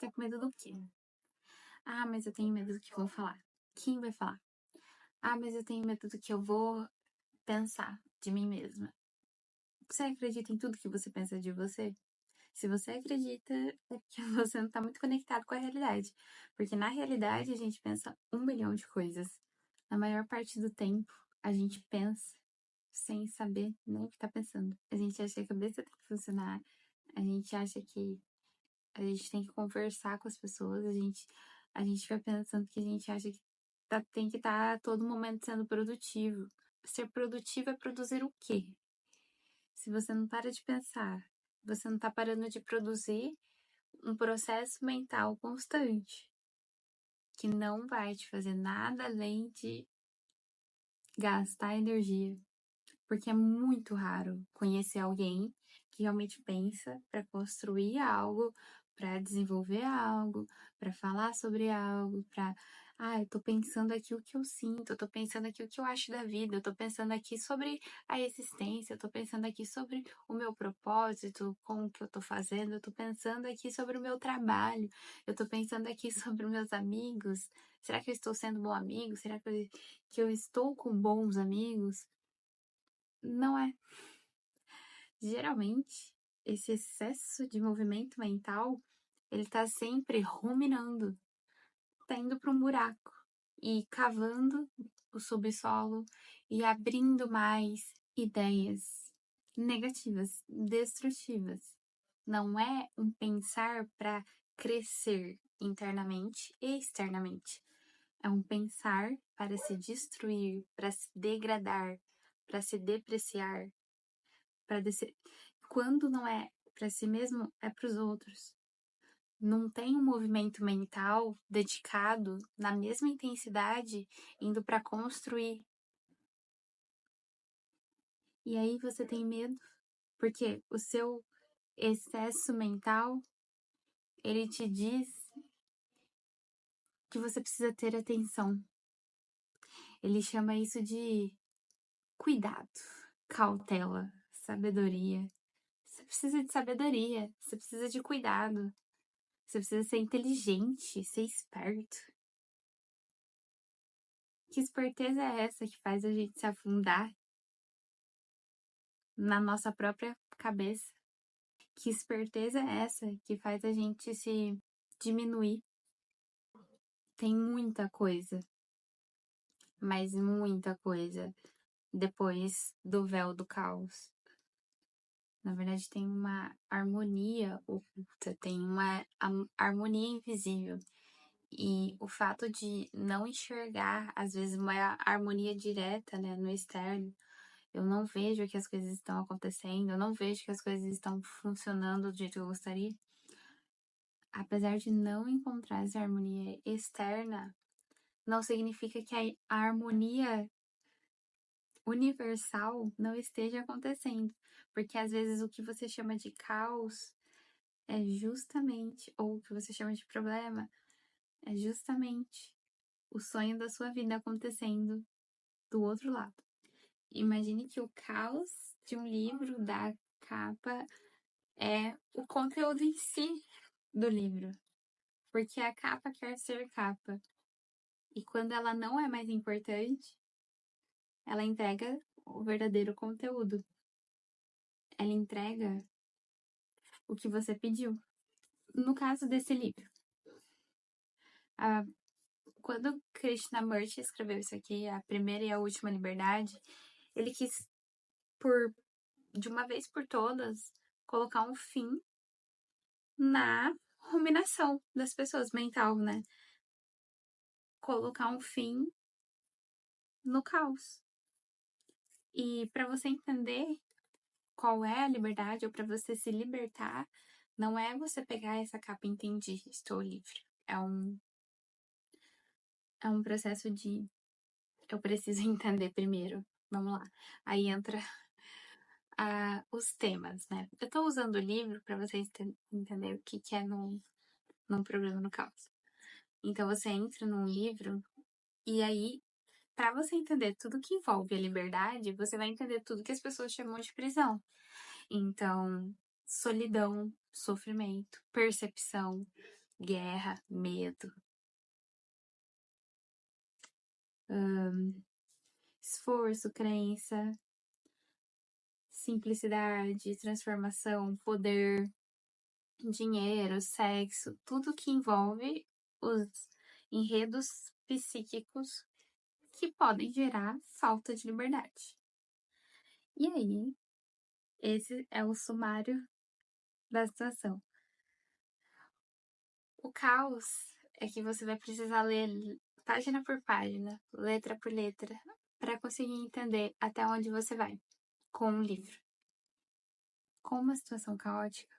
tá com medo do quê? Ah, mas eu tenho medo do que vão falar. Quem vai falar? Ah, mas eu tenho medo do que eu vou pensar de mim mesma. Você acredita em tudo que você pensa de você? Se você acredita, é porque você não tá muito conectado com a realidade. Porque na realidade a gente pensa 1 bilhão de coisas. Na maior parte do tempo, a gente pensa sem saber nem o que tá pensando. A gente acha que a cabeça tem que funcionar. A gente acha que a gente tem que conversar com as pessoas. A gente vai pensando que a gente acha que tem que estar a todo momento sendo produtivo. Ser produtivo é produzir o quê? Se você não para de pensar, você não tá parando de produzir um processo mental constante, que não vai te fazer nada além de gastar energia. Porque é muito raro conhecer alguém que realmente pensa para construir algo, para desenvolver algo, para falar sobre algo, eu tô pensando aqui o que eu sinto, eu tô pensando aqui o que eu acho da vida, eu tô pensando aqui sobre a existência, eu tô pensando aqui sobre o meu propósito, com o que eu tô fazendo, eu tô pensando aqui sobre o meu trabalho, eu tô pensando aqui sobre os meus amigos. Será que eu estou sendo bom amigo? Será que eu estou com bons amigos? Não é. Geralmente, esse excesso de movimento mental, ele tá sempre ruminando, tá indo para um buraco e cavando o subsolo e abrindo mais ideias negativas, destrutivas. Não é um pensar para crescer internamente e externamente. É um pensar para se destruir, para se degradar, para se depreciar, para descer. Quando não é para si mesmo, é para os outros. Não tem um movimento mental dedicado na mesma intensidade indo para construir. E aí você tem medo, porque o seu excesso mental, ele te diz que você precisa ter atenção. Ele chama isso de cuidado, cautela, sabedoria. Você precisa de sabedoria, você precisa de cuidado. Você precisa ser inteligente, ser esperto. Que esperteza é essa que faz a gente se afundar na nossa própria cabeça? Que esperteza é essa que faz a gente se diminuir? Tem muita coisa, mas muita coisa depois do véu do caos. Na verdade, tem uma harmonia oculta, tem uma harmonia invisível. E o fato de não enxergar, às vezes, uma harmonia direta, né, no externo, eu não vejo que as coisas estão acontecendo, eu não vejo que as coisas estão funcionando do jeito que eu gostaria. Apesar de não encontrar essa harmonia externa, não significa que a harmonia universal não esteja acontecendo. Porque às vezes o que você chama de caos é justamente, ou o que você chama de problema, é justamente o sonho da sua vida acontecendo do outro lado. Imagine que o caos de um livro, da capa, é o conteúdo em si do livro. Porque a capa quer ser capa. E quando ela não é mais importante, ela entrega o verdadeiro conteúdo. Ela entrega o que você pediu. No caso desse livro, quando Krishnamurti escreveu isso aqui, A Primeira e a Última Liberdade, ele quis, de uma vez por todas, colocar um fim na ruminação das pessoas, mental, né? Colocar um fim no caos. E para você entender qual é a liberdade, ou para você se libertar, não é você pegar essa capa e entendi, estou livre. É um processo de eu preciso entender primeiro. Vamos lá. Aí entra os temas, né? Eu tô usando o livro para vocês entenderem o que é num problema no caos. Então você entra num livro e aí, para você entender tudo que envolve a liberdade, você vai entender tudo que as pessoas chamam de prisão. Então, solidão, sofrimento, percepção, guerra, medo, esforço, crença, simplicidade, transformação, poder, dinheiro, sexo, tudo que envolve os enredos psíquicos que podem gerar falta de liberdade. E aí, esse é o sumário da situação. O caos é que você vai precisar ler página por página, letra por letra, para conseguir entender até onde você vai com um livro. Com uma situação caótica,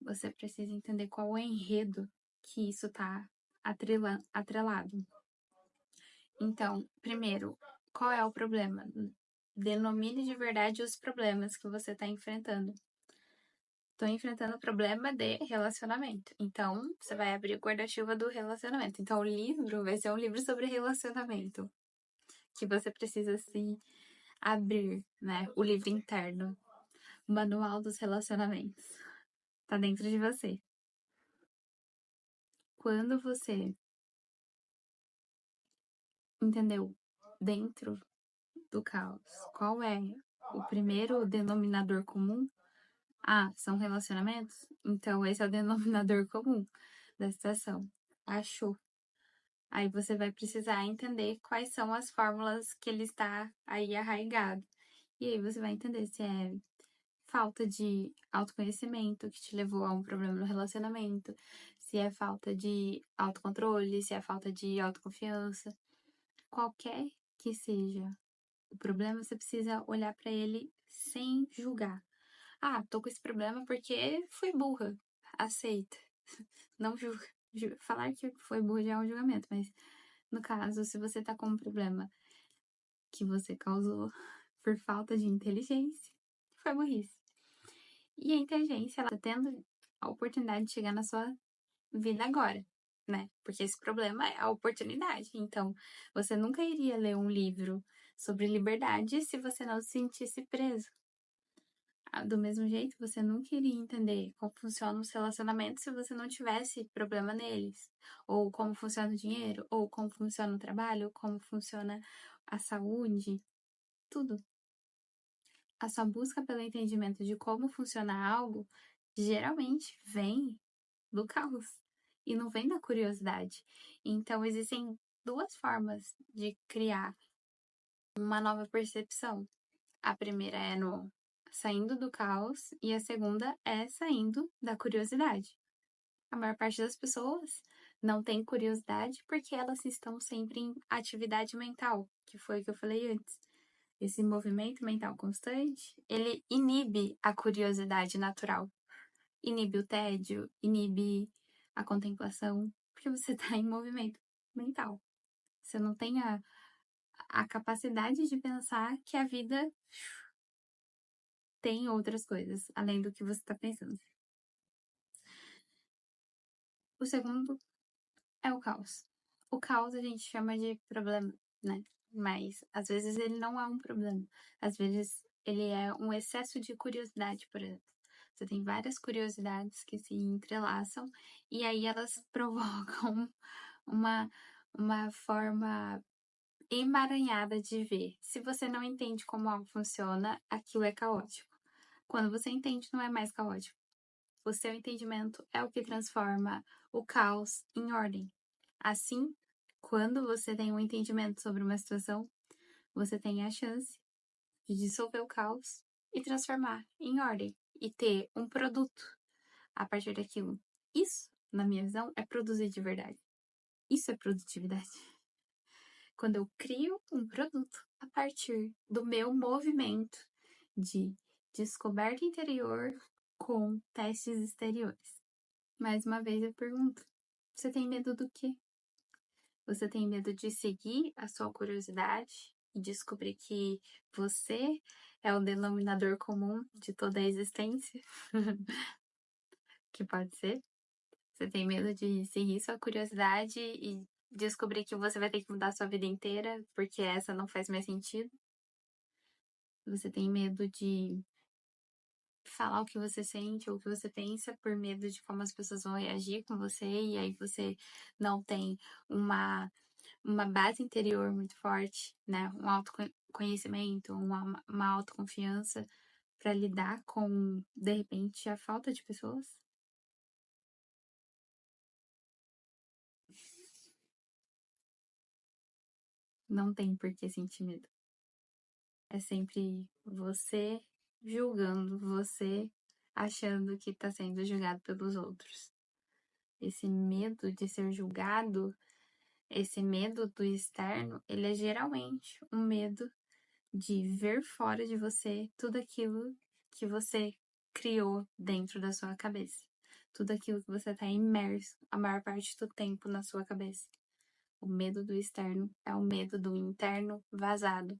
você precisa entender qual o enredo que isso está atrelado. Então, primeiro, qual é o problema? Denomine de verdade os problemas que você está enfrentando. Estou enfrentando o problema de relacionamento. Então, você vai abrir o guarda-chuva do relacionamento. Então, o livro vai ser um livro sobre relacionamento. Que você precisa se abrir, né? O livro interno. O manual dos relacionamentos. Tá dentro de você. Quando você entendeu dentro do caos qual é o primeiro denominador comum, são relacionamentos? Então, esse é o denominador comum da situação. Achou. Aí você vai precisar entender quais são as fórmulas que ele está aí arraigado. E aí você vai entender se é falta de autoconhecimento que te levou a um problema no relacionamento, se é falta de autocontrole, se é falta de autoconfiança. Qualquer que seja o problema, você precisa olhar para ele sem julgar. Tô com esse problema porque fui burra. Aceita. Não julga. Falar que foi burra já é um julgamento, mas no caso, se você tá com um problema que você causou por falta de inteligência, foi burrice. E a inteligência, ela tá tendo a oportunidade de chegar na sua vida agora, né? Porque esse problema é a oportunidade. Então, você nunca iria ler um livro sobre liberdade se você não se sentisse preso. Do mesmo jeito, você nunca iria entender como funcionam os relacionamentos se você não tivesse problema neles. Ou como funciona o dinheiro, ou como funciona o trabalho, ou como funciona a saúde, tudo. A sua busca pelo entendimento de como funciona algo geralmente vem do caos e não vem da curiosidade. Então, existem duas formas de criar uma nova percepção. A primeira é no saindo do caos e a segunda é saindo da curiosidade. A maior parte das pessoas não tem curiosidade porque elas estão sempre em atividade mental, que foi o que eu falei antes. Esse movimento mental constante, ele inibe a curiosidade natural. Inibe o tédio, inibe a contemplação, porque você está em movimento mental. Você não tem a capacidade de pensar que a vida tem outras coisas, além do que você está pensando. O segundo é o caos. O caos a gente chama de problema, né? Mas às vezes ele não é um problema. Às vezes ele é um excesso de curiosidade, por exemplo. Você tem várias curiosidades que se entrelaçam e aí elas provocam uma forma emaranhada de ver. Se você não entende como algo funciona, aquilo é caótico. Quando você entende, não é mais caótico. O seu entendimento é o que transforma o caos em ordem. Assim, quando você tem um entendimento sobre uma situação, você tem a chance de dissolver o caos e transformar em ordem e ter um produto a partir daquilo. Isso, na minha visão, é produzir de verdade. Isso é produtividade. Quando eu crio um produto a partir do meu movimento de descoberta interior com testes exteriores. Mais uma vez eu pergunto: você tem medo do quê? Você tem medo de seguir a sua curiosidade e descobrir que você é o denominador comum de toda a existência? Que pode ser. Você tem medo de seguir sua curiosidade e descobrir que você vai ter que mudar sua vida inteira porque essa não faz mais sentido? Você tem medo de falar o que você sente ou o que você pensa por medo de como as pessoas vão reagir com você, e aí você não tem uma base interior muito forte, né? Um autoconhecimento, uma autoconfiança para lidar com, de repente, a falta de pessoas? Não tem por que sentir medo. É sempre você julgando, você achando que está sendo julgado pelos outros. Esse medo de ser julgado, esse medo do externo, ele é geralmente um medo de ver fora de você tudo aquilo que você criou dentro da sua cabeça. Tudo aquilo que você está imerso a maior parte do tempo na sua cabeça. O medo do externo é o medo do interno vazado.